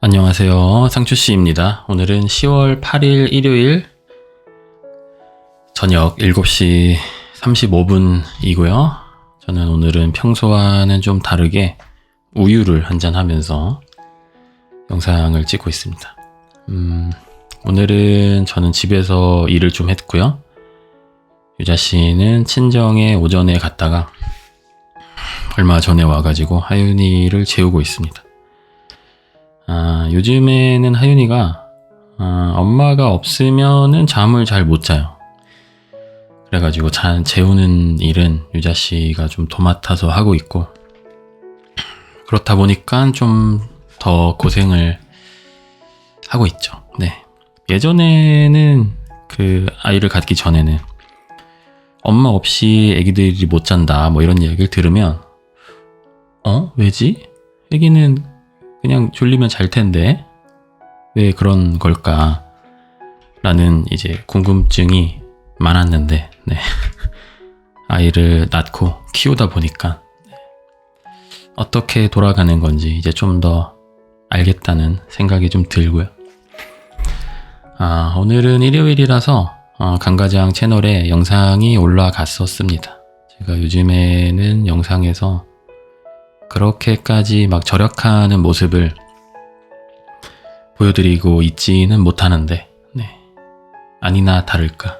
안녕하세요. 상추씨입니다. 오늘은 10월 8일 일요일 저녁 7시 35분이고요. 저는 오늘은 평소와는 좀 다르게 우유를 한잔 하면서 영상을 찍고 있습니다. 오늘은 저는 집에서 일을 좀 했고요. 유자씨는 친정에 오전에 갔다가 얼마 전에 와가지고 하윤이를 재우고 있습니다. 요즘에는 하윤이가 엄마가 없으면은 잠을 잘 못 자요. 그래가지고 재우는 일은 유자씨가 좀 도맡아서 하고 있고, 그렇다 보니까 좀 더 고생을 하고 있죠. 네. 예전에는 그 아이를 갖기 전에는 엄마 없이 애기들이 못 잔다 뭐 이런 얘기를 들으면 왜지? 애기는 그냥 졸리면 잘 텐데 왜 그런 걸까? 라는 이제 궁금증이 많았는데, 네. 아이를 낳고 키우다 보니까 어떻게 돌아가는 건지 이제 좀 더 알겠다는 생각이 좀 들고요. 오늘은 일요일이라서 강가장 채널에 영상이 올라갔었습니다. 제가 요즘에는 영상에서 그렇게까지 막 절약하는 모습을 보여드리고 있지는 못하는데, 네. 아니나 다를까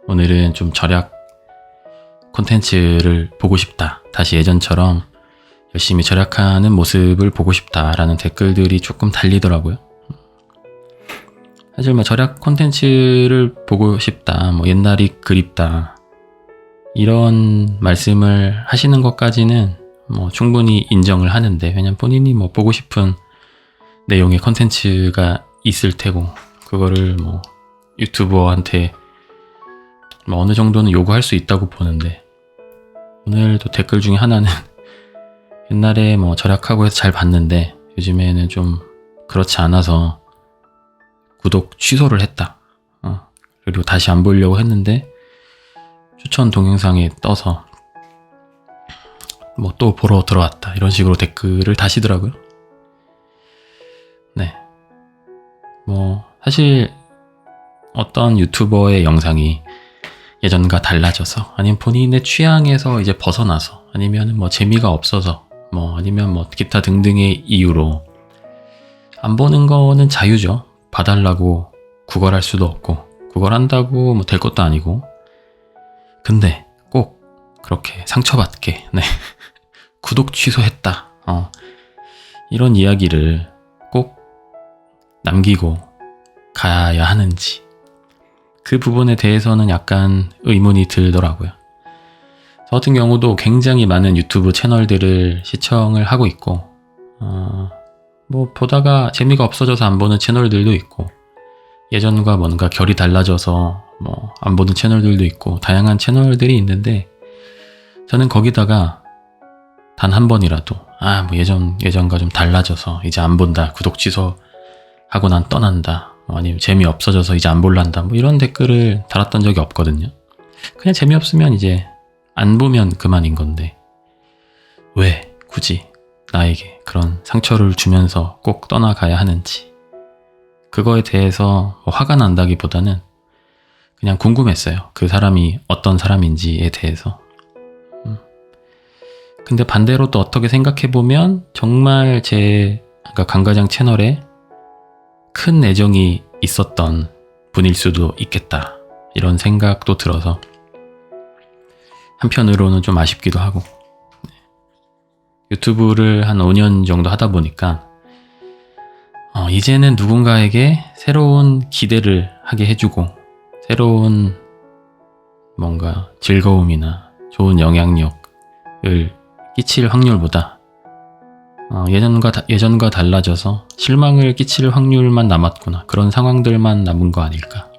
오늘은 좀 절약 콘텐츠를 보고 싶다, 다시 예전처럼 열심히 절약하는 모습을 보고 싶다라는 댓글들이 조금 달리더라고요. 사실 뭐 절약 콘텐츠를 보고 싶다, 뭐 옛날이 그립다 이런 말씀을 하시는 것까지는 뭐 충분히 인정을 하는데, 왜냐면 본인이 뭐 보고 싶은 내용의 컨텐츠가 있을 테고, 그거를 뭐 유튜버한테 뭐 어느 정도는 요구할 수 있다고 보는데, 오늘도 댓글 중에 하나는 옛날에 뭐 절약하고 해서 잘 봤는데 요즘에는 좀 그렇지 않아서 구독 취소를 했다. 그리고 다시 안 보려고 했는데 추천 동영상에 떠서 뭐 또 보러 들어왔다, 이런 식으로 댓글을 다시더라고요. 네. 뭐 사실 어떤 유튜버의 영상이 예전과 달라져서, 아니면 본인의 취향에서 이제 벗어나서, 아니면 뭐 재미가 없어서, 뭐 아니면 뭐 기타 등등의 이유로 안 보는 거는 자유죠. 봐달라고 구걸할 수도 없고, 구걸한다고 뭐 될 것도 아니고. 근데 꼭 그렇게 상처받게, 네. 구독 취소했다, 이런 이야기를 꼭 남기고 가야 하는지, 그 부분에 대해서는 약간 의문이 들더라고요. 저 같은 경우도 굉장히 많은 유튜브 채널들을 시청을 하고 있고, 뭐 보다가 재미가 없어져서 안 보는 채널들도 있고, 예전과 뭔가 결이 달라져서 뭐 안 보는 채널들도 있고, 다양한 채널들이 있는데, 저는 거기다가 단 한 번이라도 뭐 예전과 좀 달라져서 이제 안 본다, 구독 취소하고 난 떠난다, 아니면 재미없어져서 이제 안 볼란다, 뭐 이런 댓글을 달았던 적이 없거든요. 그냥 재미없으면 이제 안 보면 그만인 건데, 왜 굳이 나에게 그런 상처를 주면서 꼭 떠나가야 하는지, 그거에 대해서 뭐 화가 난다기보다는 그냥 궁금했어요. 그 사람이 어떤 사람인지에 대해서. 근데 반대로 또 어떻게 생각해보면 정말 그러니까 강가장 채널에 큰 애정이 있었던 분일 수도 있겠다, 이런 생각도 들어서 한편으로는 좀 아쉽기도 하고. 유튜브를 한 5년 정도 하다 보니까 이제는 누군가에게 새로운 기대를 하게 해주고, 새로운 뭔가 즐거움이나 좋은 영향력을 끼칠 확률보다 예전과 달라져서 실망을 끼칠 확률만 남았구나, 그런 상황들만 남은 거 아닐까,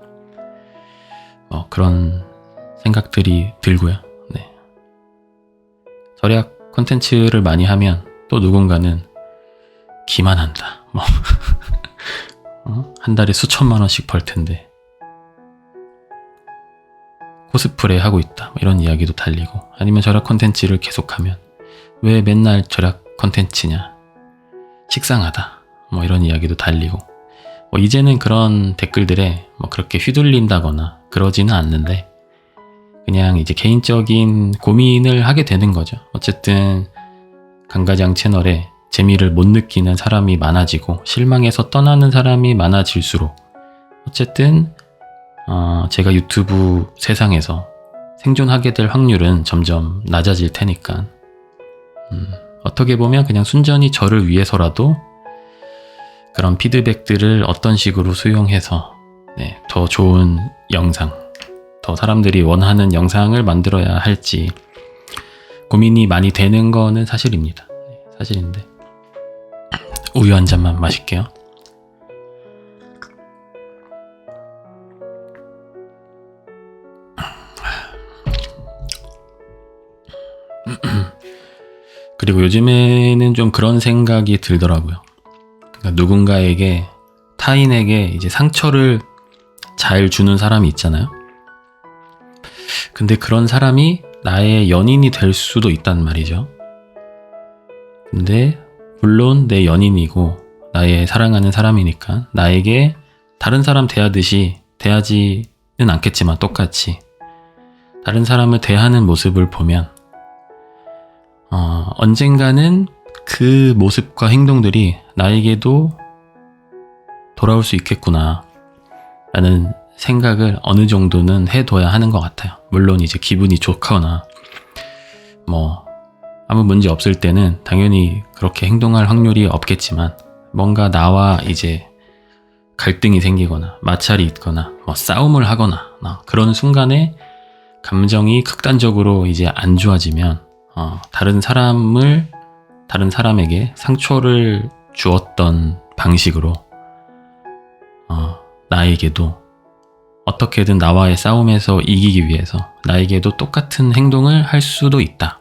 그런 생각들이 들고요. 네. 절약 콘텐츠를 많이 하면 또 누군가는 기만한다, 뭐 한 달에 수천만 원씩 벌 텐데 코스프레 하고 있다, 이런 이야기도 달리고, 아니면 절약 콘텐츠를 계속하면 왜 맨날 절약 콘텐츠냐, 식상하다, 뭐 이런 이야기도 달리고, 뭐 이제는 그런 댓글들에 뭐 그렇게 휘둘린다거나 그러지는 않는데, 그냥 이제 개인적인 고민을 하게 되는 거죠. 어쨌든 강가장 채널에 재미를 못 느끼는 사람이 많아지고 실망해서 떠나는 사람이 많아질수록 어쨌든 제가 유튜브 세상에서 생존하게 될 확률은 점점 낮아질 테니까 어떻게 보면 그냥 순전히 저를 위해서라도 그런 피드백들을 어떤 식으로 수용해서 더 좋은 영상, 더 사람들이 원하는 영상을 만들어야 할지 고민이 많이 되는 거는 사실입니다. 사실인데 우유 한 잔만 마실게요. 그리고 요즘에는 좀 그런 생각이 들더라고요. 그러니까 누군가에게, 타인에게 이제 상처를 잘 주는 사람이 있잖아요. 근데 그런 사람이 나의 연인이 될 수도 있단 말이죠. 근데 물론 내 연인이고 나의 사랑하는 사람이니까 나에게 다른 사람 대하듯이 대하지는 않겠지만 똑같이 다른 사람을 대하는 모습을 보면 언젠가는 그 모습과 행동들이 나에게도 돌아올 수 있겠구나 라는 생각을 어느 정도는 해둬야 하는 것 같아요. 물론 이제 기분이 좋거나 뭐 아무 문제 없을 때는 당연히 그렇게 행동할 확률이 없겠지만 뭔가 나와 이제 갈등이 생기거나 마찰이 있거나 뭐 싸움을 하거나 그런 순간에 감정이 극단적으로 이제 안 좋아지면 다른 사람에게 상처를 주었던 방식으로 나에게도 어떻게든 나와의 싸움에서 이기기 위해서 나에게도 똑같은 행동을 할 수도 있다.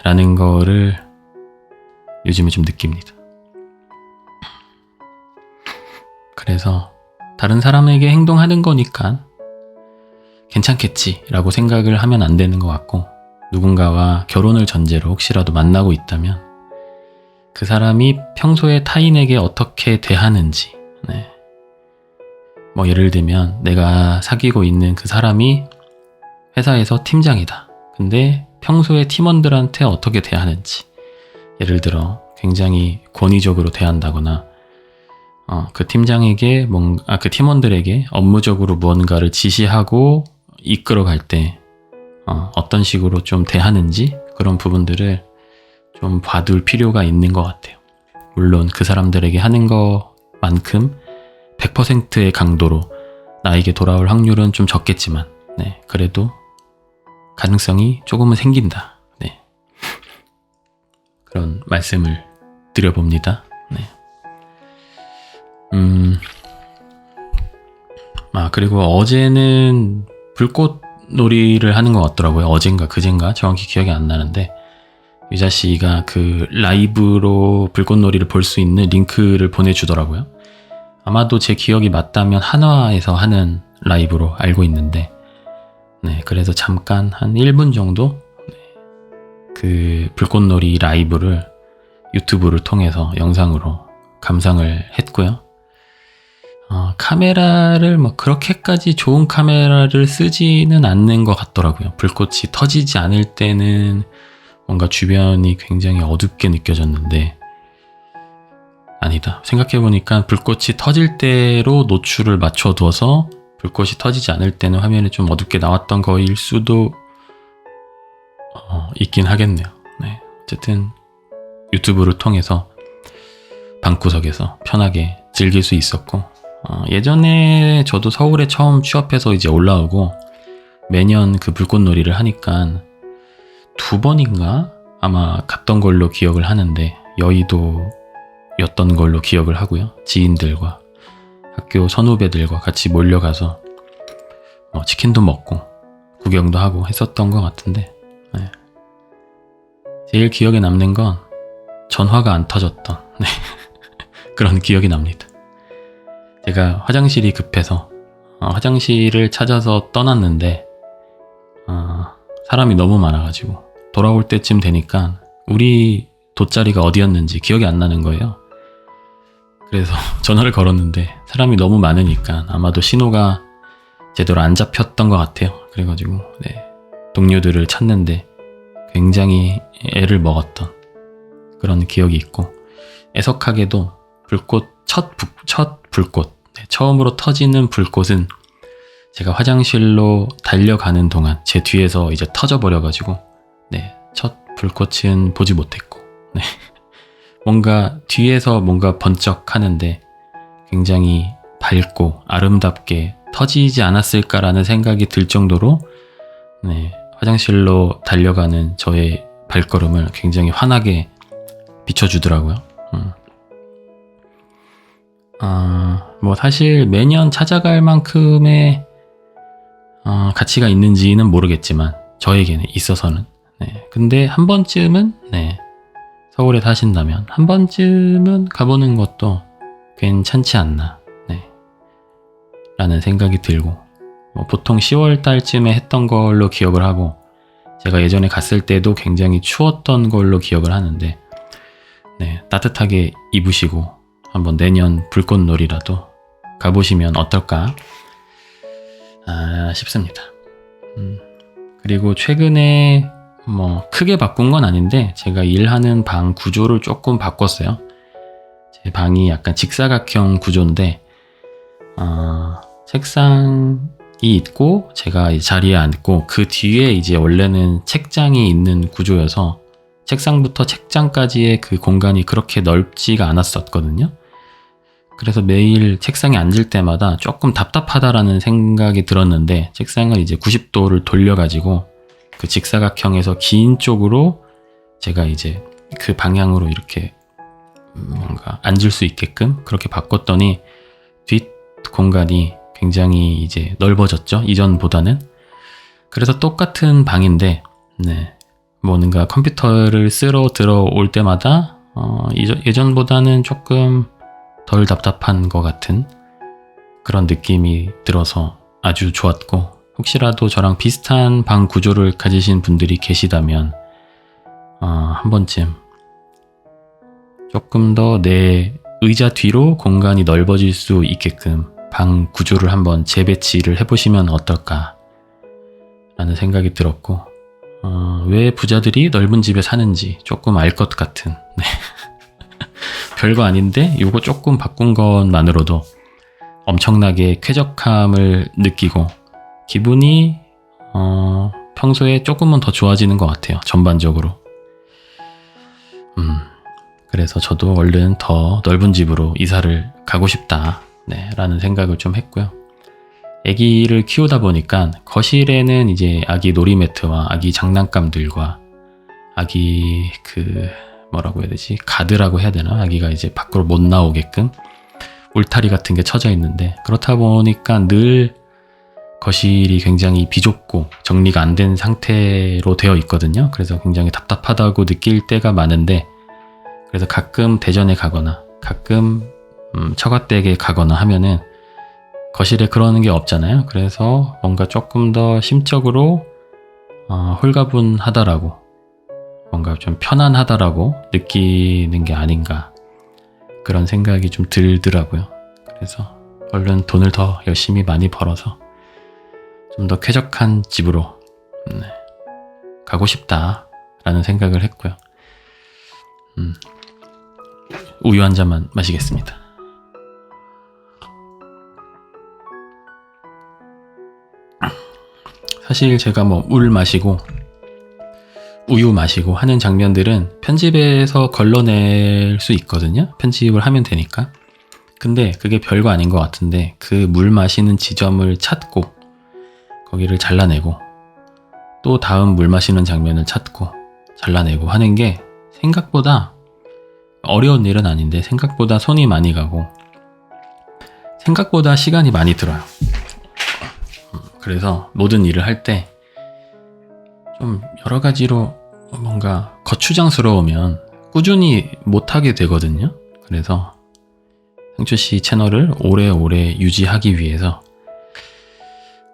라는 거를 요즘에 좀 느낍니다. 그래서 다른 사람에게 행동하는 거니까 괜찮겠지라고 생각을 하면 안 되는 것 같고, 누군가와 결혼을 전제로 혹시라도 만나고 있다면 그 사람이 평소에 타인에게 어떻게 대하는지, 뭐 예를 들면 내가 사귀고 있는 그 사람이 회사에서 팀장이다. 근데 평소에 팀원들한테 어떻게 대하는지, 예를 들어 굉장히 권위적으로 대한다거나 그 팀장에게 그 팀원들에게 업무적으로 무언가를 지시하고 이끌어갈 때 어떤 식으로 좀 대하는지, 그런 부분들을 좀 봐둘 필요가 있는 것 같아요. 물론 그 사람들에게 하는 것만큼 100%의 강도로 나에게 돌아올 확률은 좀 적겠지만 그래도 가능성이 조금은 생긴다. 그런 말씀을 드려봅니다. 그리고 어제는 불꽃놀이를 하는 것 같더라고요. 어젠가 그젠가 정확히 기억이 안 나는데 유자 씨가 그 라이브로 불꽃놀이를 볼 수 있는 링크를 보내주더라고요. 아마도 제 기억이 맞다면 한화에서 하는 라이브로 알고 있는데, 그래서 잠깐 한 1분 정도 그 불꽃놀이 라이브를 유튜브를 통해서 영상으로 감상을 했고요. 카메라를 그렇게까지 좋은 카메라를 쓰지는 않는 것 같더라고요. 불꽃이 터지지 않을 때는 뭔가 주변이 굉장히 어둡게 느껴졌는데, 아니다. 생각해보니까 불꽃이 터질 때로 노출을 맞춰둬서 불꽃이 터지지 않을 때는 화면이 좀 어둡게 나왔던 거일 수도 있긴 하겠네요. 어쨌든 유튜브를 통해서 방구석에서 편하게 즐길 수 있었고, 예전에 저도 서울에 처음 취업해서 이제 올라오고 매년 그 불꽃놀이를 하니까 2번인가 아마 갔던 걸로 기억을 하는데, 여의도였던 걸로 기억을 하고요. 지인들과 학교 선후배들과 같이 몰려가서 치킨도 먹고 구경도 하고 했었던 것 같은데, 제일 기억에 남는 건 전화가 안 터졌던 그런 기억이 납니다. 제가 화장실이 급해서 화장실을 찾아서 떠났는데 사람이 너무 많아가지고 돌아올 때쯤 되니까 우리 돗자리가 어디였는지 기억이 안 나는 거예요. 그래서 전화를 걸었는데 사람이 너무 많으니까 아마도 신호가 제대로 안 잡혔던 것 같아요. 그래가지고 네, 동료들을 찾는데 굉장히 애를 먹었던 그런 기억이 있고, 애석하게도 첫 불꽃, 네, 처음으로 터지는 불꽃은 제가 화장실로 달려가는 동안 제 뒤에서 이제 터져버려가지고 네, 첫 불꽃은 보지 못했고, 네. 뭔가 뒤에서 뭔가 번쩍 하는데 굉장히 밝고 아름답게 터지지 않았을까라는 생각이 들 정도로 네, 화장실로 달려가는 저의 발걸음을 굉장히 환하게 비춰주더라고요. 뭐 사실 매년 찾아갈 만큼의 가치가 있는지는 모르겠지만 저에게는 있어서는 네. 근데 한 번쯤은 네, 서울에 사신다면 한 번쯤은 가보는 것도 괜찮지 않나 네, 라는 생각이 들고, 뭐 보통 10월 달쯤에 했던 걸로 기억을 하고, 제가 예전에 갔을 때도 굉장히 추웠던 걸로 기억을 하는데 네, 따뜻하게 입으시고 한번 내년 불꽃놀이라도 가보시면 어떨까 싶습니다. 그리고 최근에 뭐 크게 바꾼 건 아닌데 제가 일하는 방 구조를 조금 바꿨어요. 제 방이 약간 직사각형 구조인데 책상이 있고 제가 이 자리에 앉고 그 뒤에 이제 원래는 책장이 있는 구조여서 책상부터 책장까지의 그 공간이 그렇게 넓지가 않았었거든요. 그래서 매일 책상에 앉을 때마다 조금 답답하다라는 생각이 들었는데, 책상을 이제 90도를 돌려가지고 그 직사각형에서 긴 쪽으로 제가 이제 그 방향으로 이렇게 뭔가 앉을 수 있게끔 그렇게 바꿨더니 뒷 공간이 굉장히 이제 넓어졌죠, 이전보다는. 그래서 똑같은 방인데 네, 뭔가 컴퓨터를 쓰러 들어올 때마다 예전보다는 조금 덜 답답한 것 같은 그런 느낌이 들어서 아주 좋았고, 혹시라도 저랑 비슷한 방 구조를 가지신 분들이 계시다면 한 번쯤 조금 더 내 의자 뒤로 공간이 넓어질 수 있게끔 방 구조를 한번 재배치를 해보시면 어떨까 라는 생각이 들었고, 왜 부자들이 넓은 집에 사는지 조금 알 것 같은 네. 별거 아닌데 요거 조금 바꾼 것만으로도 엄청나게 쾌적함을 느끼고 기분이 평소에 조금은 더 좋아지는 것 같아요, 전반적으로. 그래서 저도 얼른 더 넓은 집으로 이사를 가고 싶다 네, 라는 생각을 좀 했고요. 아기를 키우다 보니까 거실에는 이제 아기 놀이매트와 아기 장난감들과 아기 뭐라고 해야 되지? 가드라고 해야 되나? 아기가 이제 밖으로 못 나오게끔 울타리 같은 게 쳐져 있는데, 그렇다 보니까 늘 거실이 굉장히 비좁고 정리가 안 된 상태로 되어 있거든요. 그래서 굉장히 답답하다고 느낄 때가 많은데, 그래서 가끔 대전에 가거나 가끔 처갓댁에 가거나 하면은 거실에 그러는 게 없잖아요. 그래서 뭔가 조금 더 심적으로 홀가분하다라고, 뭔가 좀 편안하다라고 느끼는 게 아닌가, 그런 생각이 좀 들더라고요. 그래서 얼른 돈을 더 열심히 많이 벌어서 좀 더 쾌적한 집으로 가고 싶다라는 생각을 했고요. 우유 한 잔만 마시겠습니다. 사실 제가 뭐 물 마시고 우유 마시고 하는 장면들은 편집에서 걸러낼 수 있거든요. 편집을 하면 되니까. 근데 그게 별거 아닌 것 같은데, 그 물 마시는 지점을 찾고 거기를 잘라내고 또 다음 물 마시는 장면을 찾고 잘라내고 하는 게 생각보다 어려운 일은 아닌데 생각보다 손이 많이 가고 생각보다 시간이 많이 들어요. 그래서 모든 일을 할 때 좀 여러 가지로 뭔가 거추장스러우면 꾸준히 못하게 되거든요. 그래서 상추씨 채널을 오래오래 유지하기 위해서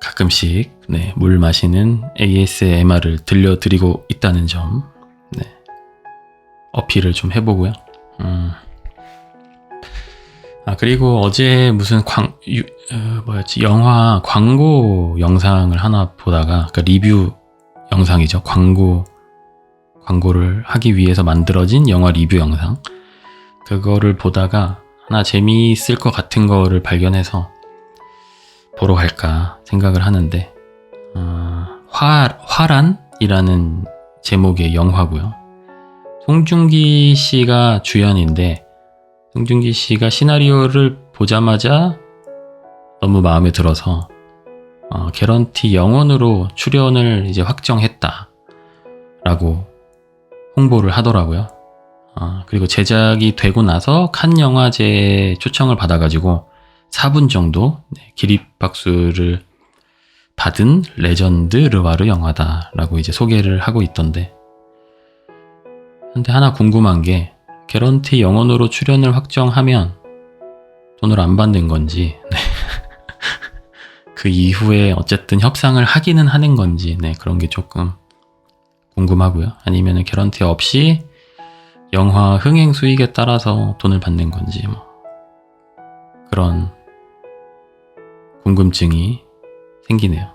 가끔씩 물 마시는 ASMR을 들려드리고 있다는 점 어필을 좀 해보고요. 그리고 어제 무슨 영화 광고 영상을 하나 보다가, 그러니까 리뷰 영상이죠. 광고를 하기 위해서 만들어진 영화 리뷰 영상. 그거를 보다가 하나 재미있을 것 같은 거를 발견해서 보러 갈까 생각을 하는데, 화란이라는 제목의 영화고요. 송중기 씨가 주연인데, 송중기 씨가 시나리오를 보자마자 너무 마음에 들어서 개런티 영원으로 출연을 이제 확정했다 라고 홍보를 하더라고요. 그리고 제작이 되고 나서 칸 영화제 초청을 받아가지고 4분 정도 기립박수를 받은 레전드 르와르 영화다라고 이제 소개를 하고 있던데, 근데 하나 궁금한 게, 개런티 영원으로 출연을 확정하면 돈을 안 받는 건지, 그 이후에 어쨌든 협상을 하기는 하는 건지, 그런 게 조금 궁금하고요. 아니면 개런티 없이 영화 흥행 수익에 따라서 돈을 받는 건지, 그런 궁금증이 생기네요.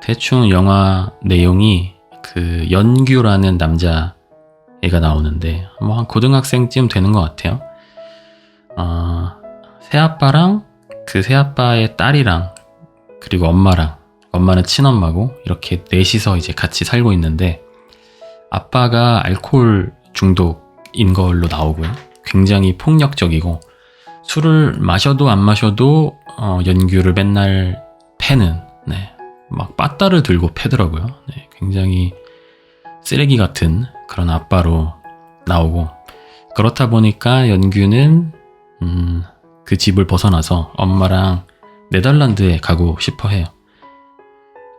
대충 영화 내용이 그 연규라는 남자 애가 나오는데, 한 고등학생쯤 되는 것 같아요. 새아빠랑 그 새아빠의 딸이랑, 그리고 엄마는 친엄마고, 이렇게 넷이서 이제 같이 살고 있는데, 아빠가 알코올 중독인 걸로 나오고요. 굉장히 폭력적이고, 술을 마셔도 안 마셔도 연규를 맨날 패는, 막 빠따를 들고 패더라고요. 굉장히 쓰레기 같은 그런 아빠로 나오고, 그렇다 보니까 연규는 그 집을 벗어나서 엄마랑 네덜란드에 가고 싶어 해요.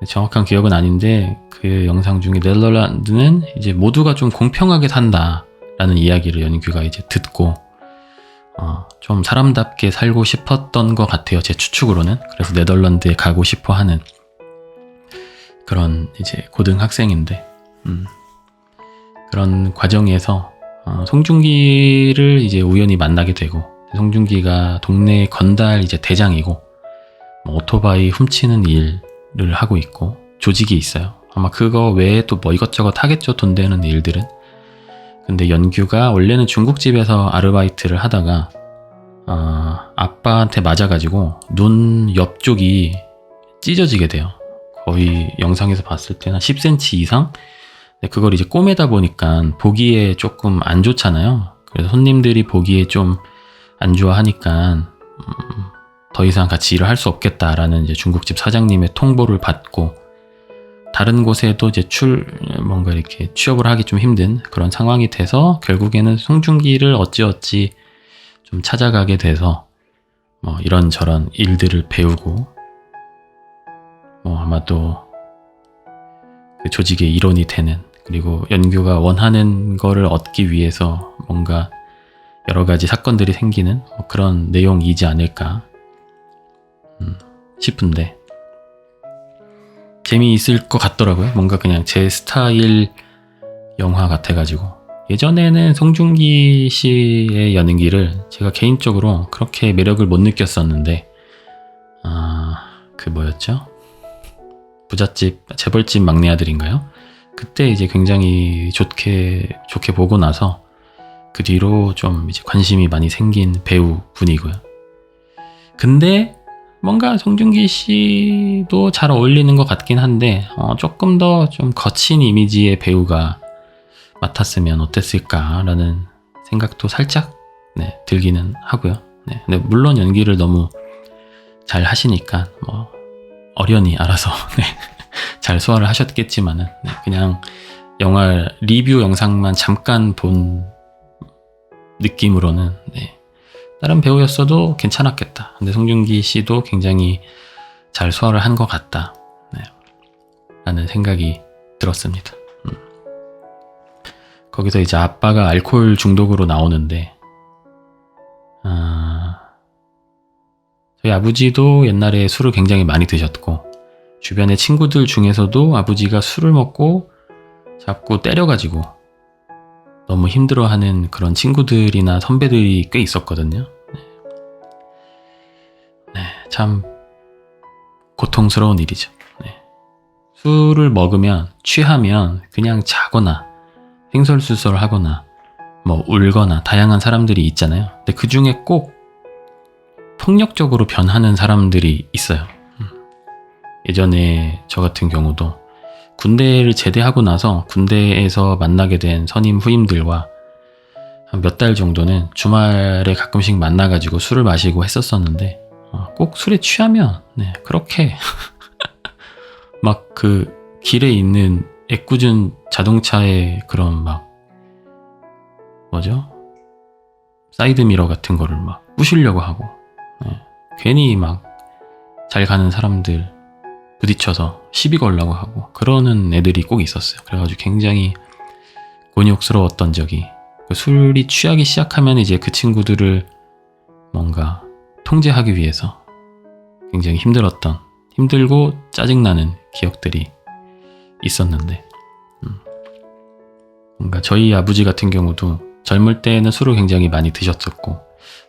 정확한 기억은 아닌데, 그 영상 중에 네덜란드는 이제 모두가 좀 공평하게 산다라는 이야기를 연규가 이제 듣고 좀 사람답게 살고 싶었던 것 같아요, 제 추측으로는. 그래서 네덜란드에 가고 싶어 하는 그런 이제 고등학생인데, 그런 과정에서 송중기를 이제 우연히 만나게 되고, 송중기가 동네 건달 이제 대장이고, 오토바이 훔치는 일을 하고 있고, 조직이 있어요. 아마 그거 외에 또 뭐 이것저것 하겠죠, 돈 되는 일들은. 근데 연규가 원래는 중국집에서 아르바이트를 하다가 아빠한테 맞아가지고 눈 옆쪽이 찢어지게 돼요. 거의 영상에서 봤을 때는 10cm 이상? 그걸 이제 꼬매다 보니까 보기에 조금 안 좋잖아요. 그래서 손님들이 보기에 좀 안 좋아하니까 더 이상 같이 일을 할 수 없겠다라는 이제 중국집 사장님의 통보를 받고, 다른 곳에도 이제 뭔가 이렇게 취업을 하기 좀 힘든 그런 상황이 돼서, 결국에는 송중기를 어찌어찌 좀 찾아가게 돼서 이런저런 일들을 배우고, 아마도 그 조직의 일원이 되는, 그리고 연규가 원하는 거를 얻기 위해서 뭔가 여러 가지 사건들이 생기는 그런 내용이지 않을까 싶은데, 재미있을 것 같더라고요. 뭔가 그냥 제 스타일 영화 같아가지고. 예전에는 송중기 씨의 연기를 제가 개인적으로 그렇게 매력을 못 느꼈었는데, 그 뭐였죠? 부잣집, 재벌집 막내 아들인가요? 그때 이제 굉장히 좋게 보고 나서 그 뒤로 좀 이제 관심이 많이 생긴 배우 분이고요. 근데 뭔가 송중기 씨도 잘 어울리는 것 같긴 한데, 조금 더 좀 거친 이미지의 배우가 맡았으면 어땠을까라는 생각도 살짝 들기는 하고요. 근데 물론 연기를 너무 잘 하시니까 어련히 알아서 잘 소화를 하셨겠지만은, 그냥 영화 리뷰 영상만 잠깐 본 느낌으로는 다른 배우였어도 괜찮았겠다. 근데 송중기 씨도 굉장히 잘 소화를 한 것 같다 라는 생각이 들었습니다. 거기서 이제 아빠가 알코올 중독으로 나오는데, 저희 아버지도 옛날에 술을 굉장히 많이 드셨고, 주변의 친구들 중에서도 아버지가 술을 먹고 자꾸 때려가지고 너무 힘들어하는 그런 친구들이나 선배들이 꽤 있었거든요. 네, 참 고통스러운 일이죠. 네. 술을 먹으면 취하면 그냥 자거나 횡설수설하거나 뭐 울거나 다양한 사람들이 있잖아요. 근데 그 중에 꼭 폭력적으로 변하는 사람들이 있어요. 예전에 저 같은 경우도 군대를 제대하고 나서 군대에서 만나게 된 선임 후임들과 한 몇 달 정도는 주말에 가끔씩 만나가지고 술을 마시고 했었었는데 꼭 술에 취하면 그렇게 막 그 길에 있는 애꿎은 자동차의 그런 막 뭐죠? 사이드미러 같은 거를 막 부시려고 하고 괜히 막 잘 가는 사람들 부딪혀서 시비 걸려고 하고 그러는 애들이 꼭 있었어요. 그래가지고 굉장히 곤욕스러웠던 적이, 술이 취하기 시작하면 이제 그 친구들을 뭔가 통제하기 위해서 굉장히 힘들고 짜증나는 기억들이 있었는데 뭔가 저희 아버지 같은 경우도 젊을 때는 술을 굉장히 많이 드셨었고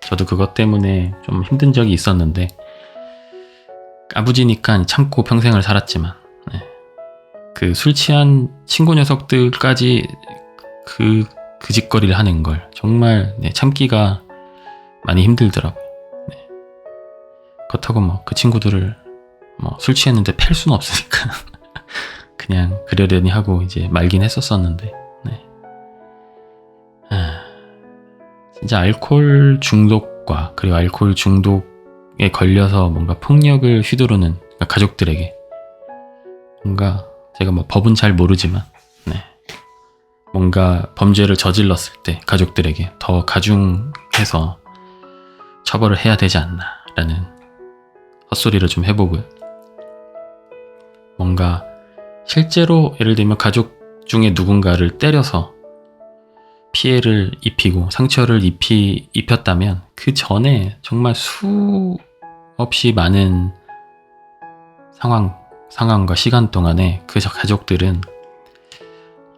저도 그것 때문에 좀 힘든 적이 있었는데 아버지니까 참고 평생을 살았지만 그 술 취한 친구 녀석들까지 그 짓거리를 하는 걸 정말 참기가 많이 힘들더라고요. 그렇다고 뭐 그 친구들을 뭐 술 취했는데 팰 수는 없으니까 그냥 그러려니 하고 이제 말긴 했었었는데 진짜 알코올 중독과 그리고 알코올 중독에 걸려서 뭔가 폭력을 휘두르는 가족들에게 뭔가 제가 뭐 법은 잘 모르지만 뭔가 범죄를 저질렀을 때 가족들에게 더 가중해서 처벌을 해야 되지 않나라는 헛소리를 좀 해보고요. 뭔가 실제로 예를 들면 가족 중에 누군가를 때려서 피해를 입히고 상처를 입혔다면 그 전에 정말 수없이 많은 상황과 시간 동안에 그 가족들은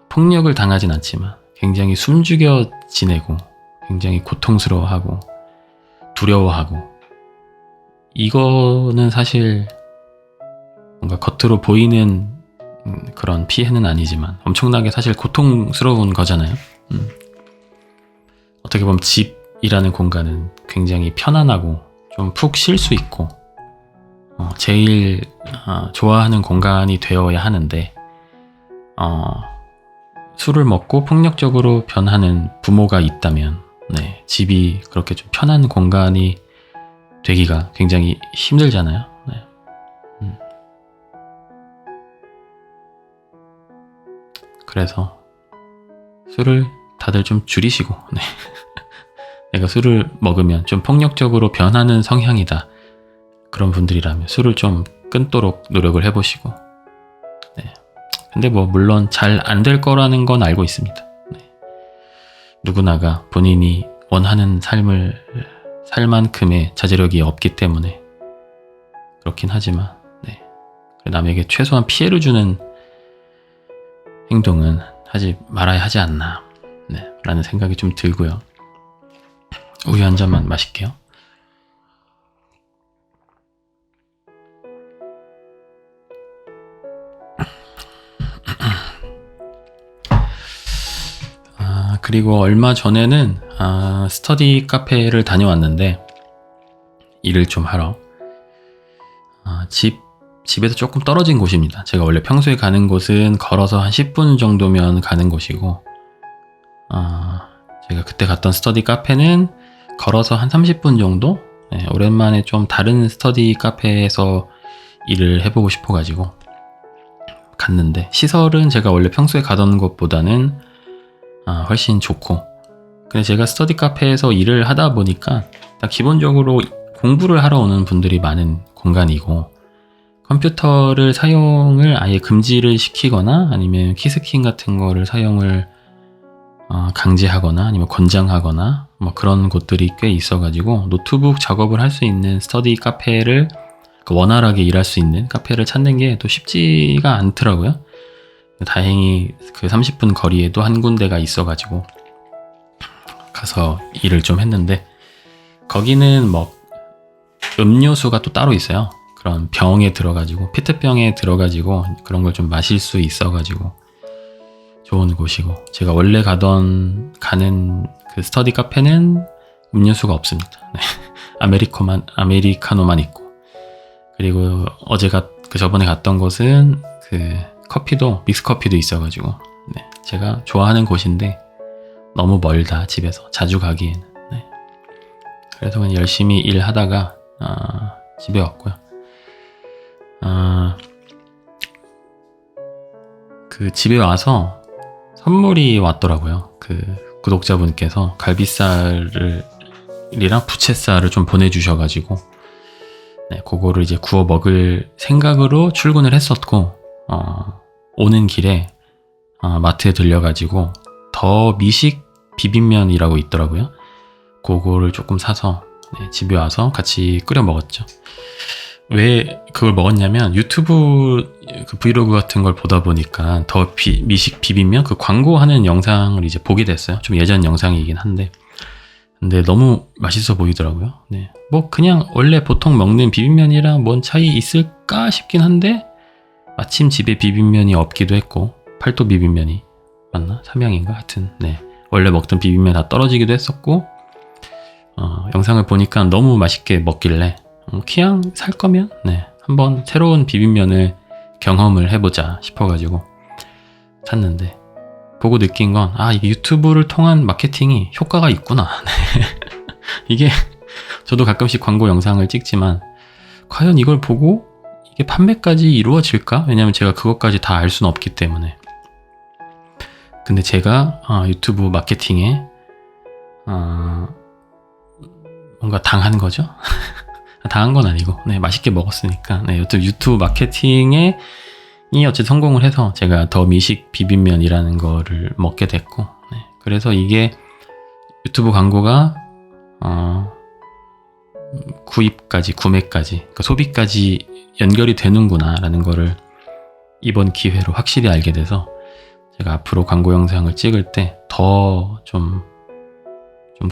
폭력을 당하진 않지만 굉장히 숨죽여 지내고 굉장히 고통스러워하고 두려워하고, 이거는 사실 뭔가 겉으로 보이는 그런 피해는 아니지만 엄청나게 사실 고통스러운 거잖아요. 어떻게 보면 집이라는 공간은 굉장히 편안하고 좀 푹 쉴 수 있고 제일 좋아하는 공간이 되어야 하는데 술을 먹고 폭력적으로 변하는 부모가 있다면 집이 그렇게 좀 편한 공간이 되기가 굉장히 힘들잖아요. 그래서 술을 다들 좀 줄이시고 내가 술을 먹으면 좀 폭력적으로 변하는 성향이다, 그런 분들이라면 술을 좀 끊도록 노력을 해보시고 근데 뭐 물론 잘 안 될 거라는 건 알고 있습니다. 누구나가 본인이 원하는 삶을 살 만큼의 자제력이 없기 때문에 그렇긴 하지만 남에게 최소한 피해를 주는 행동은 하지 말아야 하지 않나 라는 생각이 좀 들고요. 우유 한 잔만 마실게요. 그리고 얼마 전에는 스터디 카페를 다녀왔는데, 일을 좀 하러 집에서 조금 떨어진 곳입니다. 제가 원래 평소에 가는 곳은 걸어서 한 10분 정도면 가는 곳이고 제가 그때 갔던 스터디 카페는 걸어서 한 30분 정도? 오랜만에 좀 다른 스터디 카페에서 일을 해보고 싶어가지고 갔는데, 시설은 제가 원래 평소에 가던 곳보다는 훨씬 좋고, 근데 제가 스터디 카페에서 일을 하다 보니까 기본적으로 공부를 하러 오는 분들이 많은 공간이고, 컴퓨터를 사용을 아예 금지를 시키거나 아니면 키스킨 같은 거를 사용을 강제하거나 아니면 권장하거나 뭐 그런 곳들이 꽤 있어가지고, 노트북 작업을 할 수 있는 스터디 카페를 원활하게 일할 수 있는 카페를 찾는 게 또 쉽지가 않더라고요. 다행히 그 30분 거리에도 한 군데가 있어가지고 가서 일을 좀 했는데 거기는 뭐 음료수가 또 따로 있어요. 그런 병에 들어가지고 페트병에 들어가지고 그런 걸 좀 마실 수 있어가지고 좋은 곳이고, 제가 원래 가는 그 스터디 카페는 음료수가 없습니다. 네. 아메리카노만 있고, 그리고 저번에 갔던 곳은 그 커피도 믹스 커피도 있어가지고, 네. 제가 좋아하는 곳인데 너무 멀다, 집에서 자주 가기에는. 네. 그래서 그냥 열심히 일하다가 집에 왔고요. 그 집에 와서 선물이 왔더라고요. 그 구독자분께서 갈비살이랑 부채살을 좀 보내주셔가지고, 네, 그거를 이제 구워 먹을 생각으로 출근을 했었고, 오는 길에 마트에 들려가지고 더 미식 비빔면이라고 있더라고요. 그거를 조금 사서, 네, 집에 와서 같이 끓여 먹었죠. 왜 그걸 먹었냐면 유튜브 그 브이로그 같은 걸 보다 보니까 더 미식 비빔면 그 광고하는 영상을 이제 보게 됐어요. 좀 예전 영상이긴 한데, 근데 너무 맛있어 보이더라고요. 네. 뭐 그냥 원래 보통 먹는 비빔면이랑 뭔 차이 있을까 싶긴 한데, 마침 집에 비빔면이 없기도 했고, 팔도 비빔면이 맞나? 삼양인가? 하여튼 네, 원래 먹던 비빔면 다 떨어지기도 했었고, 영상을 보니까 너무 맛있게 먹길래 그냥 살 거면 네, 한번 새로운 비빔면을 경험을 해보자 싶어가지고 샀는데, 보고 느낀 건 이게 유튜브를 통한 마케팅이 효과가 있구나. 이게 저도 가끔씩 광고 영상을 찍지만 과연 이걸 보고 이게 판매까지 이루어질까? 왜냐면 제가 그것까지 다 알 수는 없기 때문에. 근데 제가 유튜브 마케팅에 뭔가 당한 거죠. 당한 건 아니고, 네, 맛있게 먹었으니까. 네, 유튜브 마케팅에 어쨌든 성공을 해서 제가 더 미식 비빔면이라는 거를 먹게 됐고, 네, 그래서 이게 유튜브 광고가 구매까지, 그러니까 소비까지 연결이 되는구나 라는 거를 이번 기회로 확실히 알게 돼서, 제가 앞으로 광고 영상을 찍을 때 더 좀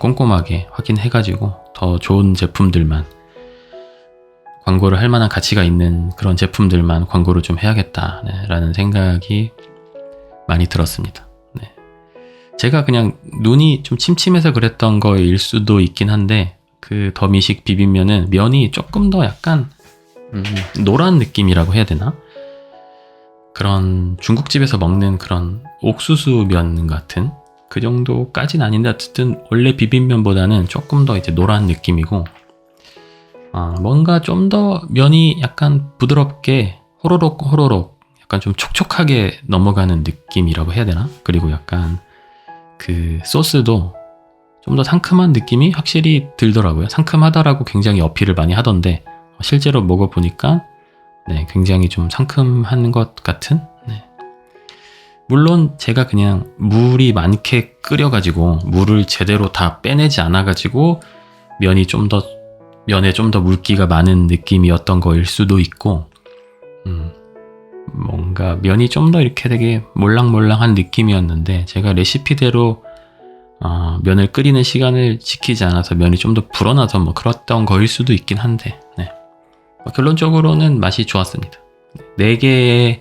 꼼꼼하게 확인해가지고 더 좋은 제품들만, 광고를 할 만한 가치가 있는 그런 제품들만 광고를 좀 해야겠다, 네, 라는 생각이 많이 들었습니다. 네. 제가 그냥 눈이 좀 침침해서 그랬던 거일 수도 있긴 한데, 그 더 미식 비빔면은 면이 조금 더 약간 노란 느낌이라고 해야 되나? 그런 중국집에서 먹는 그런 옥수수 면 같은 그 정도까진 아닌데, 어쨌든 원래 비빔면보다는 조금 더 이제 노란 느낌이고, 뭔가 좀 더 면이 약간 부드럽게 호로록 약간 좀 촉촉하게 넘어가는 느낌이라고 해야 되나? 그리고 약간 그 소스도 좀 더 상큼한 느낌이 확실히 들더라고요. 상큼하다라고 굉장히 어필을 많이 하던데, 실제로 먹어보니까 네, 굉장히 좀 상큼한 것 같은? 네. 물론 제가 그냥 물이 많게 끓여가지고 물을 제대로 다 빼내지 않아가지고 면에 좀 더 물기가 많은 느낌이었던 거일 수도 있고, 뭔가 면이 좀 더 이렇게 되게 몰랑몰랑한 느낌이었는데, 제가 레시피대로 면을 끓이는 시간을 지키지 않아서 면이 좀 더 불어나서 뭐 그랬던 거일 수도 있긴 한데, 네. 결론적으로는 맛이 좋았습니다. 4개에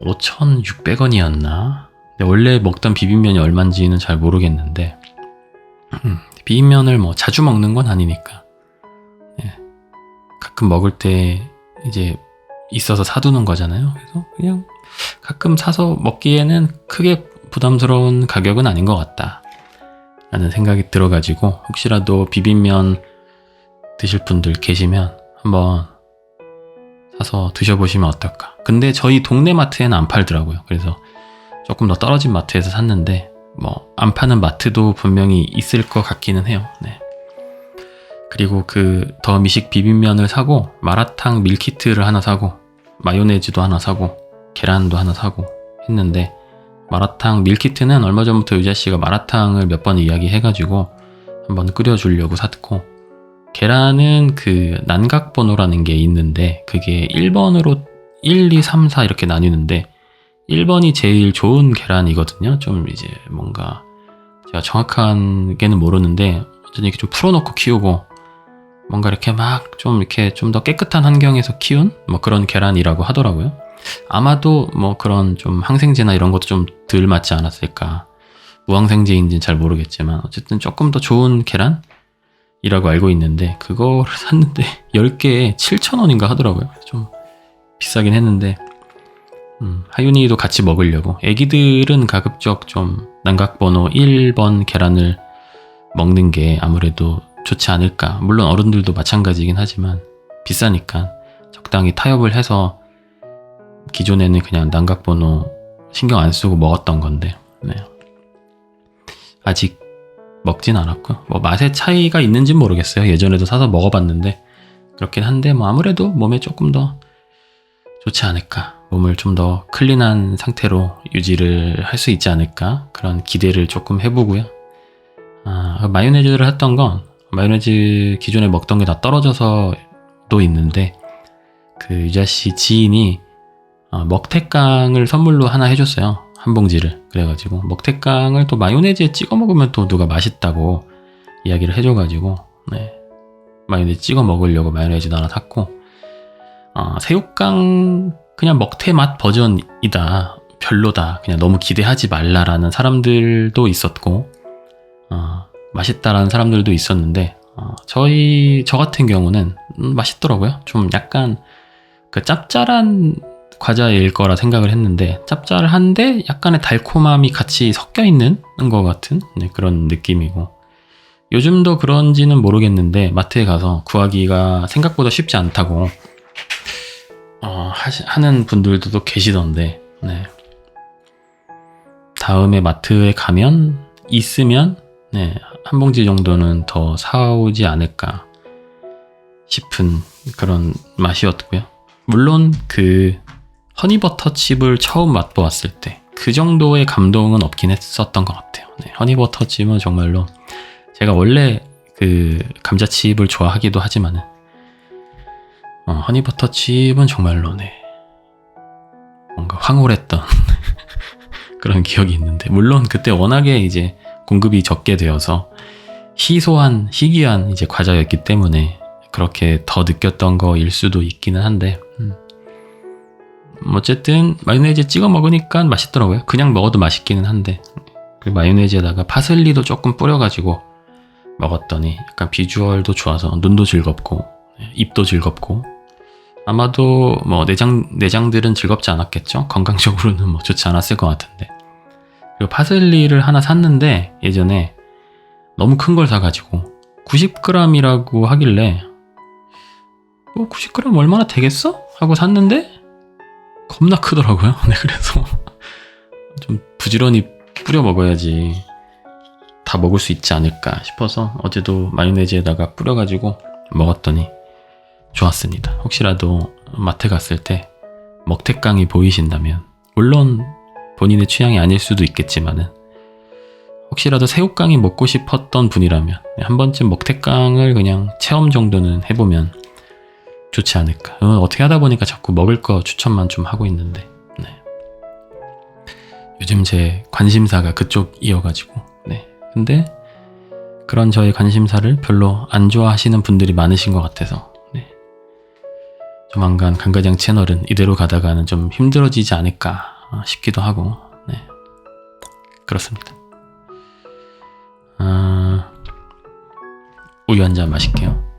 5,600원이었나? 원래 먹던 비빔면이 얼마인지는 잘 모르겠는데, 비빔면을 뭐 자주 먹는 건 아니니까, 네. 가끔 먹을 때 이제 있어서 사두는 거잖아요. 그래서 그냥 가끔 사서 먹기에는 크게 부담스러운 가격은 아닌 것 같다 라는 생각이 들어가지고, 혹시라도 비빔면 드실 분들 계시면 한번 사서 드셔보시면 어떨까. 근데 저희 동네 마트에는 안 팔더라고요. 그래서 조금 더 떨어진 마트에서 샀는데, 뭐 안 파는 마트도 분명히 있을 것 같기는 해요. 네. 그리고 그 더 미식 비빔면을 사고, 마라탕 밀키트를 하나 사고, 마요네즈도 하나 사고, 계란도 하나 사고 했는데, 마라탕 밀키트는 얼마 전부터 유자씨가 마라탕을 몇 번 이야기해가지고 한번 끓여주려고 샀고, 계란은 그 난각번호라는 게 있는데, 그게 1번으로 1, 2, 3, 4 이렇게 나뉘는데 1번이 제일 좋은 계란이거든요. 좀 이제 뭔가 제가 정확하게는 모르는데 어쨌든 이렇게 좀 풀어놓고 키우고 뭔가 이렇게 막 좀 이렇게 좀 더 깨끗한 환경에서 키운 뭐 그런 계란이라고 하더라고요. 아마도 뭐 그런 좀 항생제나 이런 것도 좀 덜 맞지 않았을까. 무항생제인지는 잘 모르겠지만 어쨌든 조금 더 좋은 계란이라고 알고 있는데 그거를 샀는데 10개에 7,000원인가 하더라고요. 좀 비싸긴 했는데 하윤이도 같이 먹으려고. 애기들은 가급적 좀 난각번호 1번 계란을 먹는 게 아무래도 좋지 않을까. 물론 어른들도 마찬가지긴 하지만 비싸니까 적당히 타협을 해서 기존에는 그냥 난각번호 신경 안 쓰고 먹었던 건데 네. 아직 먹진 않았고 뭐 맛의 차이가 있는지는 모르겠어요. 예전에도 사서 먹어봤는데 그렇긴 한데 뭐 아무래도 몸에 조금 더 좋지 않을까. 몸을 좀 더 클린한 상태로 유지를 할 수 있지 않을까. 그런 기대를 조금 해보고요. 마요네즈를 했던 건 마요네즈 기존에 먹던 게 다 떨어져서도 있는데 그 유자씨 지인이 먹태깡을 선물로 하나 해줬어요. 한 봉지를. 그래가지고 먹태깡을 또 마요네즈에 찍어 먹으면 또 누가 맛있다고 이야기를 해줘가지고 네. 마요네즈 찍어 먹으려고 마요네즈도 하나 샀고 새우깡 그냥 먹태 맛 버전이다. 별로다. 그냥 너무 기대하지 말라라는 사람들도 있었고 맛있다라는 사람들도 있었는데 저 같은 경우는 맛있더라고요. 좀 약간 그 짭짤한 과자일 거라 생각을 했는데 짭짤한데 약간의 달콤함이 같이 섞여 있는 것 같은 네, 그런 느낌이고 요즘도 그런지는 모르겠는데 마트에 가서 구하기가 생각보다 쉽지 않다고 하는 분들도 계시던데 네. 다음에 마트에 가면 있으면 네, 한 봉지 정도는 더 사오지 않을까 싶은 그런 맛이었고요. 물론 그 허니버터 칩을 처음 맛보았을 때 그 정도의 감동은 없긴 했었던 것 같아요. 네, 허니버터 칩은 정말로 제가 원래 그 감자칩을 좋아하기도 하지만은 허니버터 칩은 정말로 네 뭔가 황홀했던 그런 기억이 있는데 물론 그때 워낙에 이제 공급이 적게 되어서 희귀한 이제 과자였기 때문에 그렇게 더 느꼈던 거일 수도 있기는 한데 어쨌든 마요네즈에 찍어 먹으니까 맛있더라고요. 그냥 먹어도 맛있기는 한데 그 마요네즈에다가 파슬리도 조금 뿌려가지고 먹었더니 약간 비주얼도 좋아서 눈도 즐겁고 입도 즐겁고 아마도 뭐 내장들은 즐겁지 않았겠죠. 건강적으로는 뭐 좋지 않았을 것 같은데 그리고 파슬리를 하나 샀는데 예전에 너무 큰 걸 사가지고 90g이라고 하길래 90g 얼마나 되겠어? 하고 샀는데 겁나 크더라고요. 네, 그래서 좀 부지런히 뿌려 먹어야지 다 먹을 수 있지 않을까 싶어서 어제도 마요네즈에다가 뿌려가지고 먹었더니 좋았습니다. 혹시라도 마트 갔을 때 먹태깡이 보이신다면 물론 본인의 취향이 아닐 수도 있겠지만은 혹시라도 새우깡이 먹고 싶었던 분이라면 한 번쯤 먹태깡을 그냥 체험 정도는 해보면 좋지 않을까. 어떻게 하다 보니까 자꾸 먹을 거 추천만 좀 하고 있는데 네. 요즘 제 관심사가 그쪽이어가지고 네. 근데 그런 저의 관심사를 별로 안 좋아하시는 분들이 많으신 것 같아서 네. 조만간 강가장 채널은 이대로 가다가는 좀 힘들어지지 않을까 싶기도 하고 네. 그렇습니다. 우유 한 잔 마실게요.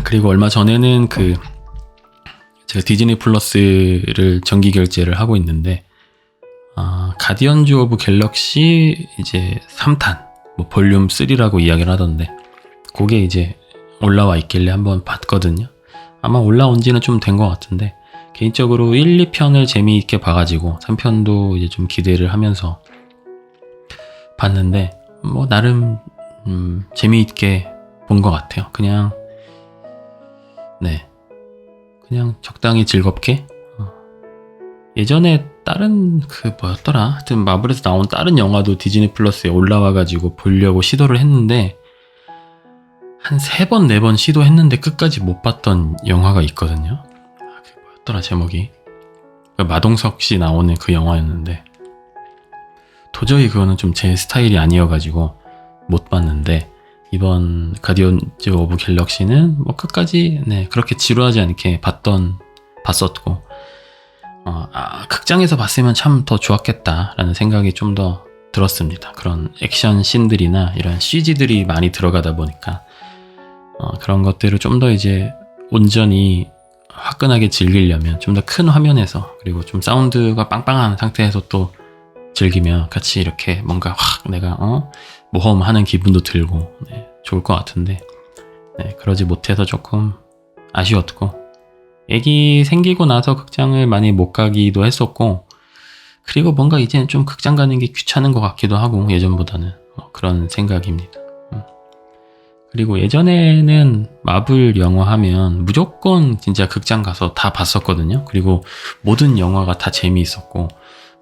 그리고 얼마 전에는 제가 디즈니 플러스를 정기 결제를 하고 있는데 가디언즈 오브 갤럭시 이제 3탄 뭐 볼륨 3라고 이야기를 하던데 그게 이제 올라와 있길래 한번 봤거든요. 아마 올라온 지는 좀 된 것 같은데 개인적으로 1, 2편을 재미있게 봐가지고 3편도 이제 좀 기대를 하면서 봤는데 뭐 나름 재미있게 본 것 같아요. 그냥 적당히 즐겁게 예전에 다른 뭐였더라? 하여튼 마블에서 나온 다른 영화도 디즈니 플러스에 올라와가지고 보려고 시도를 했는데 한 3번, 4번 시도했는데 끝까지 못 봤던 영화가 있거든요. 그게 뭐였더라 제목이? 그 마동석 씨 나오는 그 영화였는데 도저히 그거는 좀 제 스타일이 아니어가지고 못 봤는데 이번 가디언즈 오브 갤럭시는 뭐 끝까지 그렇게 지루하지 않게 봤었고 극장에서 봤으면 참 더 좋았겠다라는 생각이 좀 더 들었습니다. 그런 액션 씬들이나 이런 CG들이 많이 들어가다 보니까 그런 것들을 좀 더 이제 온전히 화끈하게 즐기려면 좀 더 큰 화면에서 그리고 좀 사운드가 빵빵한 상태에서 또 즐기면 같이 이렇게 뭔가 확 내가 모험하는 기분도 들고 좋을 것 같은데 그러지 못해서 조금 아쉬웠고 애기 생기고 나서 극장을 많이 못 가기도 했었고 그리고 뭔가 이제는 좀 극장 가는 게 귀찮은 것 같기도 하고 예전보다는 그런 생각입니다. 그리고 예전에는 마블 영화 하면 무조건 진짜 극장 가서 다 봤었거든요. 그리고 모든 영화가 다 재미있었고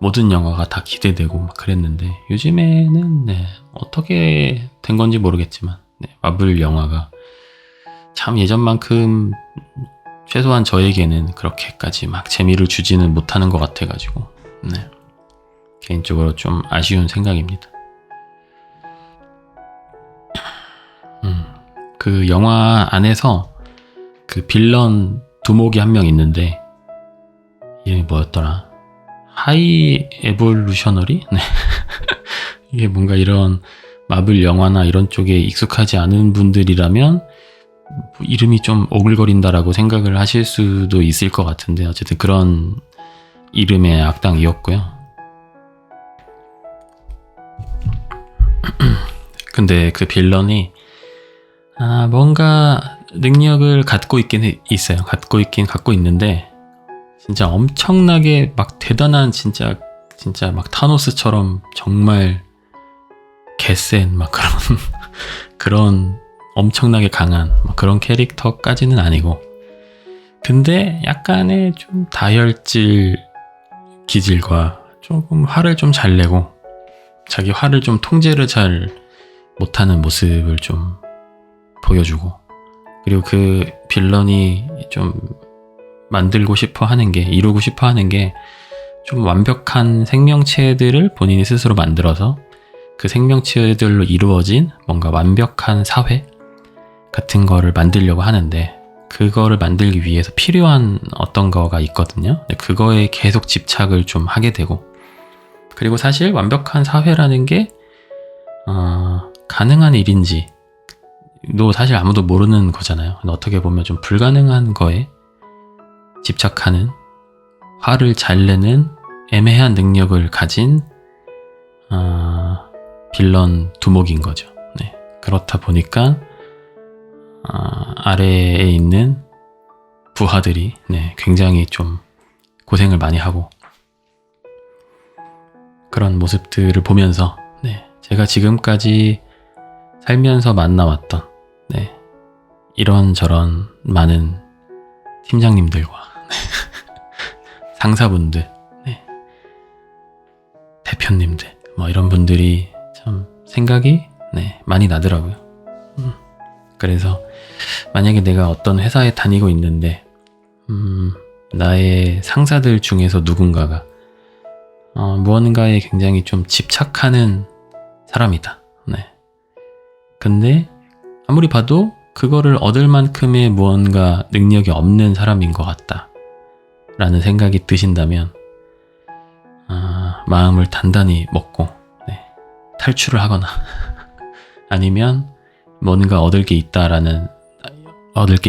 모든 영화가 다 기대되고 막 그랬는데 요즘에는 어떻게 된 건지 모르겠지만 마블 영화가 참 예전만큼 최소한 저에게는 그렇게까지 막 재미를 주지는 못하는 것 같아가지고 개인적으로 좀 아쉬운 생각입니다. 그 영화 안에서 그 빌런 두목이 한 명 있는데 이름이 뭐였더라? 하이 에볼루셔너리? 이게 뭔가 이런 마블 영화나 이런 쪽에 익숙하지 않은 분들이라면 이름이 좀 오글거린다라고 생각을 하실 수도 있을 것 같은데 어쨌든 그런 이름의 악당이었고요. 근데 그 빌런이 뭔가 능력을 갖고 있긴 있어요. 갖고 있는데 진짜 엄청나게 막 대단한 진짜 막 타노스처럼 정말 개센 막 그런 엄청나게 강한 그런 캐릭터까지는 아니고 근데 약간의 좀 다혈질 기질과 조금 화를 좀 잘 내고 자기 화를 좀 통제를 잘 못하는 모습을 좀 보여주고 그리고 그 빌런이 좀 만들고 싶어 하는 게 이루고 싶어 하는 게 좀 완벽한 생명체들을 본인이 스스로 만들어서 그 생명체들로 이루어진 뭔가 완벽한 사회 같은 거를 만들려고 하는데 그거를 만들기 위해서 필요한 어떤 거가 있거든요. 그거에 계속 집착을 좀 하게 되고 그리고 사실 완벽한 사회라는 게 가능한 일인지 도 사실 아무도 모르는 거잖아요. 어떻게 보면 좀 불가능한 거에 집착하는 화를 잘 내는 애매한 능력을 가진 빌런 두목인 거죠. 그렇다 보니까 아래에 있는 부하들이 굉장히 좀 고생을 많이 하고 그런 모습들을 보면서 제가 지금까지 살면서 만나왔던 이런저런 많은 팀장님들과 상사분들, 대표님들 이런 분들이 참 생각이 많이 나더라고요. 그래서 만약에 내가 어떤 회사에 다니고 있는데 나의 상사들 중에서 누군가가 무언가에 굉장히 좀 집착하는 사람이다. 근데 아무리 봐도 그거를 얻을 만큼의 무언가 능력이 없는 사람인 것 같다 라는 생각이 드신다면 마음을 단단히 먹고 탈출을 하거나 아니면 뭔가 얻을 게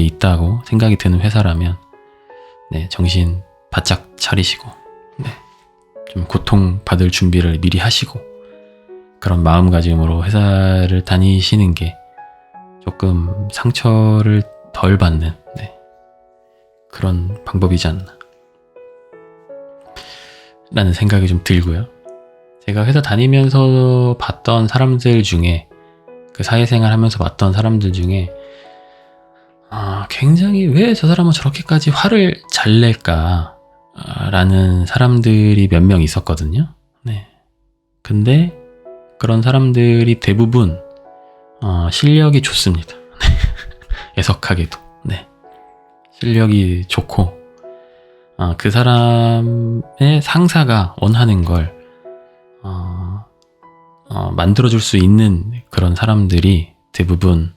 있다고 생각이 드는 회사라면 정신 바짝 차리시고 좀 고통받을 준비를 미리 하시고 그런 마음가짐으로 회사를 다니시는 게 조금 상처를 덜 받는 그런 방법이지 않나 라는 생각이 좀 들고요. 제가 회사 다니면서 봤던 사람들 중에 그 사회생활 하면서 봤던 사람들 중에 굉장히 왜 저 사람은 저렇게까지 화를 잘 낼까 라는 사람들이 몇 명 있었거든요. 근데 그런 사람들이 대부분 실력이 좋습니다. 애석하게도 실력이 좋고 그 사람의 상사가 원하는 걸 만들어줄 수 있는 그런 사람들이 대부분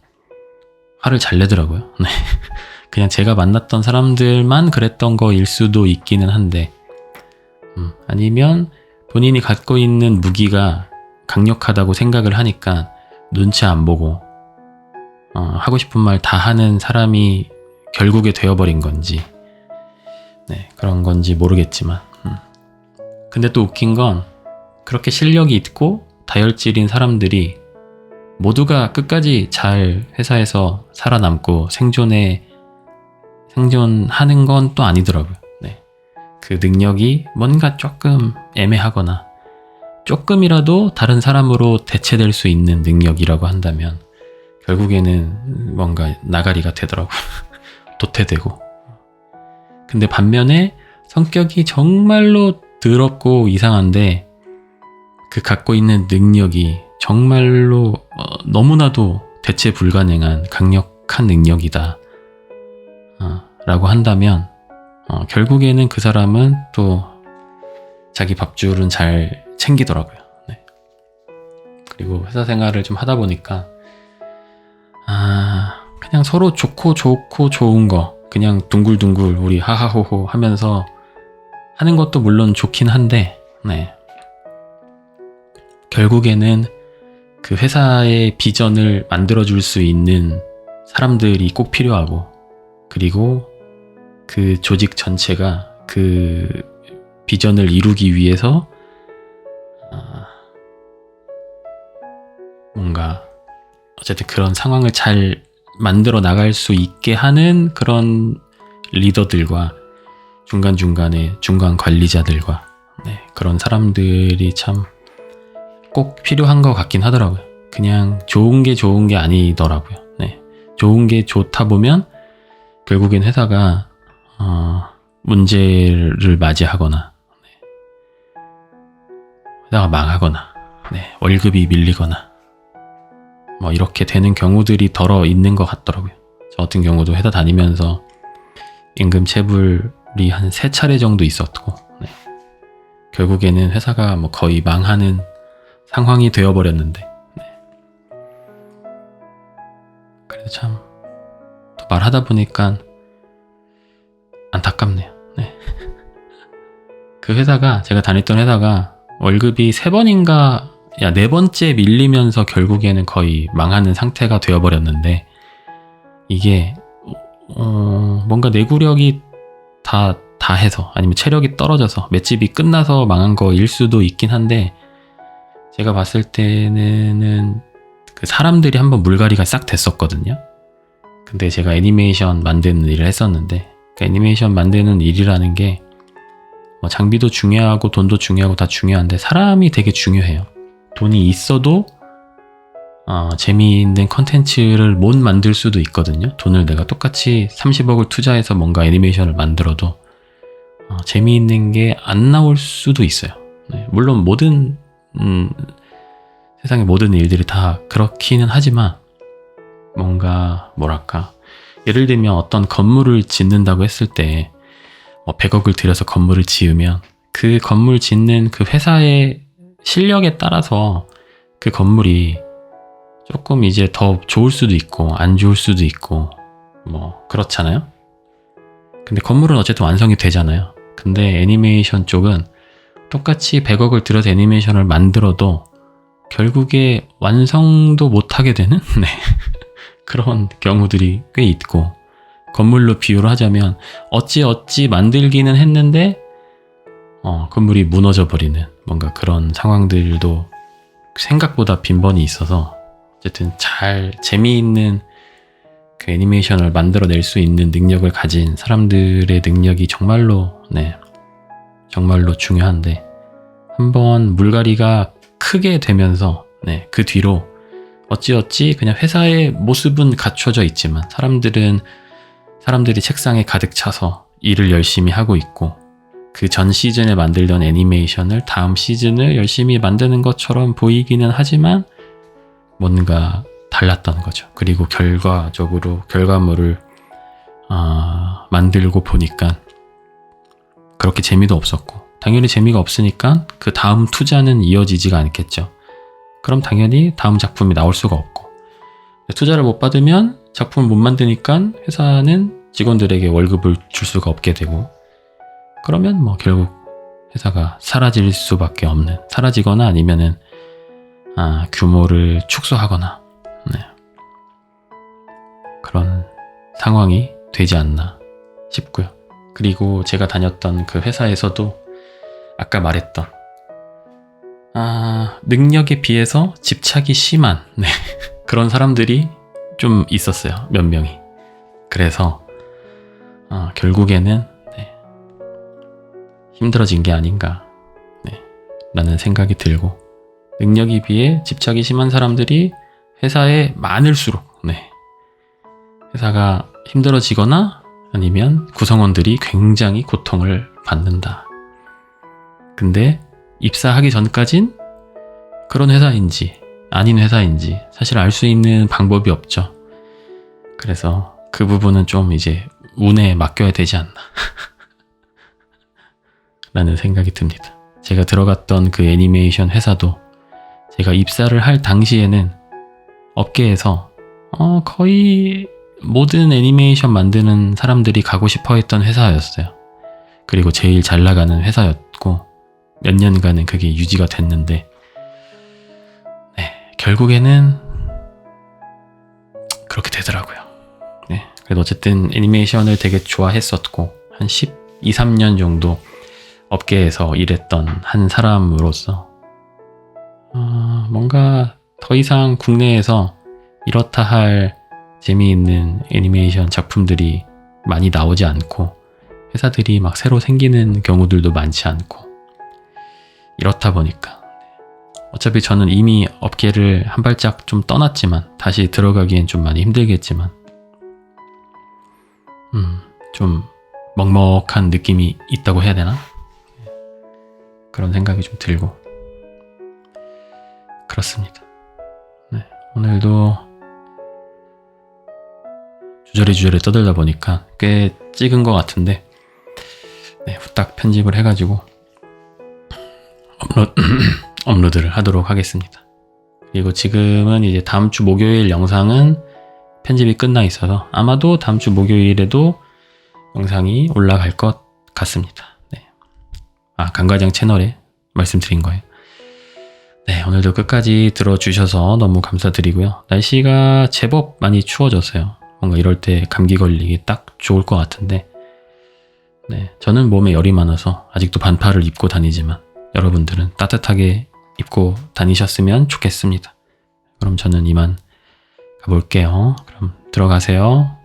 화를 잘 내더라고요. 네. 그냥 제가 만났던 사람들만 그랬던 거일 수도 있기는 한데, 아니면 본인이 갖고 있는 무기가 강력하다고 생각을 하니까 눈치 안 보고 하고 싶은 말 다 하는 사람이 결국에 되어버린 건지, 네, 그런 건지 모르겠지만, 근데 또 웃긴 건 그렇게 실력이 있고 다혈질인 사람들이 모두가 끝까지 잘 회사에서 살아남고 생존하는 건 또 아니더라고요. 네. 그 능력이 뭔가 조금 애매하거나 조금이라도 다른 사람으로 대체될 수 있는 능력이라고 한다면 결국에는 뭔가 나가리가 되더라고요. 도태되고. 근데 반면에 성격이 정말로 더럽고 이상한데 그 갖고 있는 능력이 정말로 너무나도 대체 불가능한 강력한 능력이다 라고 한다면 결국에는 그 사람은 또 자기 밥줄은 잘 챙기더라고요. 네. 그리고 회사 생활을 좀 하다 보니까 그냥 서로 좋고 좋은 거 그냥 둥글둥글 우리 하하호호 하면서 하는 것도 물론 좋긴 한데, 네. 결국에는 그 회사의 비전을 만들어줄 수 있는 사람들이 꼭 필요하고, 그리고 그 조직 전체가 그 비전을 이루기 위해서 뭔가 어쨌든 그런 상황을 잘 만들어 나갈 수 있게 하는 그런 리더들과 중간중간에 중간 관리자들과, 네, 그런 사람들이 참 꼭 필요한 것 같긴 하더라고요. 그냥 좋은 게 아니더라고요. 네. 좋은 게 좋다 보면 결국엔 회사가 문제를 맞이하거나, 네, 회사가 망하거나, 네, 월급이 밀리거나 뭐 이렇게 되는 경우들이 덜어 있는 것 같더라고요. 저 같은 경우도 회사 다니면서 임금 체불이 한 3차례 정도 있었고, 네. 결국에는 회사가 뭐 거의 망하는 상황이 되어버렸는데, 네. 그래도 참 또 말하다 보니까 안타깝네요. 네. 그 회사가, 제가 다녔던 회사가 월급이 3번인가 4번째 밀리면서 결국에는 거의 망하는 상태가 되어버렸는데, 이게 뭔가 내구력이 다 해서, 아니면 체력이 떨어져서 맷집이 끝나서 망한 거일 수도 있긴 한데, 제가 봤을 때는 그 사람들이 한번 물갈이가 싹 됐었거든요. 근데 제가 애니메이션 만드는 일을 했었는데, 그 애니메이션 만드는 일이라는 게 장비도 중요하고 돈도 중요하고 다 중요한데 사람이 되게 중요해요. 돈이 있어도 재미있는 컨텐츠를 못 만들 수도 있거든요. 돈을 내가 똑같이 30억을 투자해서 뭔가 애니메이션을 만들어도 재미있는 게 안 나올 수도 있어요. 네, 물론 세상의 모든 일들이 다 그렇기는 하지만, 뭔가 뭐랄까, 예를 들면 어떤 건물을 짓는다고 했을 때 100억을 들여서 건물을 지으면 그 건물 짓는 그 회사의 실력에 따라서 그 건물이 조금 이제 더 좋을 수도 있고 안 좋을 수도 있고 뭐 그렇잖아요. 근데 건물은 어쨌든 완성이 되잖아요. 근데 애니메이션 쪽은 똑같이 100억을 들여서 애니메이션을 만들어도 결국에 완성도 못하게 되는 네. 그런 경우들이 꽤 있고, 건물로 비유를 하자면 어찌 만들기는 했는데 건물이 무너져 버리는 뭔가 그런 상황들도 생각보다 빈번히 있어서, 어쨌든 잘 재미있는 그 애니메이션을 만들어낼 수 있는 능력을 가진 사람들의 능력이 정말로 중요한데, 한번 물갈이가 크게 되면서 그 뒤로 어찌 그냥 회사의 모습은 갖춰져 있지만 사람들이 책상에 가득 차서 일을 열심히 하고 있고, 그 전 시즌에 만들던 애니메이션을 다음 시즌을 열심히 만드는 것처럼 보이기는 하지만 뭔가 달랐던 거죠. 그리고 결과물을 만들고 보니까 그렇게 재미도 없었고, 당연히 재미가 없으니까 그 다음 투자는 이어지지가 않겠죠. 그럼 당연히 다음 작품이 나올 수가 없고, 투자를 못 받으면 작품을 못 만드니까 회사는 직원들에게 월급을 줄 수가 없게 되고, 그러면 뭐 결국 회사가 사라질 수밖에 없는, 사라지거나 아니면은 규모를 축소하거나 그런 상황이 되지 않나 싶고요. 그리고 제가 다녔던 그 회사에서도 아까 말했던 능력에 비해서 집착이 심한 그런 사람들이 좀 있었어요. 몇 명이. 그래서 결국에는 힘들어진 게 아닌가 라는 생각이 들고, 능력에 비해 집착이 심한 사람들이 회사에 많을수록 회사가 힘들어지거나 아니면 구성원들이 굉장히 고통을 받는다. 근데 입사하기 전까진 그런 회사인지 아닌 회사인지 사실 알 수 있는 방법이 없죠. 그래서 그 부분은 좀 이제 운에 맡겨야 되지 않나 라는 생각이 듭니다. 제가 들어갔던 그 애니메이션 회사도 제가 입사를 할 당시에는 업계에서 거의 모든 애니메이션 만드는 사람들이 가고 싶어 했던 회사였어요. 그리고 제일 잘 나가는 회사였고, 몇 년간은 그게 유지가 됐는데, 결국에는 그렇게 되더라고요. 그래도 어쨌든 애니메이션을 되게 좋아했었고, 한 12, 13년 정도 업계에서 일했던 한 사람으로서 뭔가 더 이상 국내에서 이렇다 할 재미있는 애니메이션 작품들이 많이 나오지 않고, 회사들이 막 새로 생기는 경우들도 많지 않고, 이렇다 보니까 어차피 저는 이미 업계를 한 발짝 좀 떠났지만 다시 들어가기엔 좀 많이 힘들겠지만 좀 먹먹한 느낌이 있다고 해야 되나? 그런 생각이 좀 들고 그렇습니다. 오늘도 주저리주저리 떠들다 보니까 꽤 찍은 것 같은데, 후딱 편집을 해가지고 업로드를 하도록 하겠습니다. 그리고 지금은 이제 다음 주 목요일 영상은 편집이 끝나 있어서 아마도 다음 주 목요일에도 영상이 올라갈 것 같습니다. 강과장 채널에 말씀드린 거예요. 오늘도 끝까지 들어주셔서 너무 감사드리고요. 날씨가 제법 많이 추워졌어요. 뭔가 이럴 때 감기 걸리기 딱 좋을 것 같은데, 저는 몸에 열이 많아서 아직도 반팔을 입고 다니지만 여러분들은 따뜻하게 입고 다니셨으면 좋겠습니다. 그럼 저는 이만 가볼게요. 그럼 들어가세요.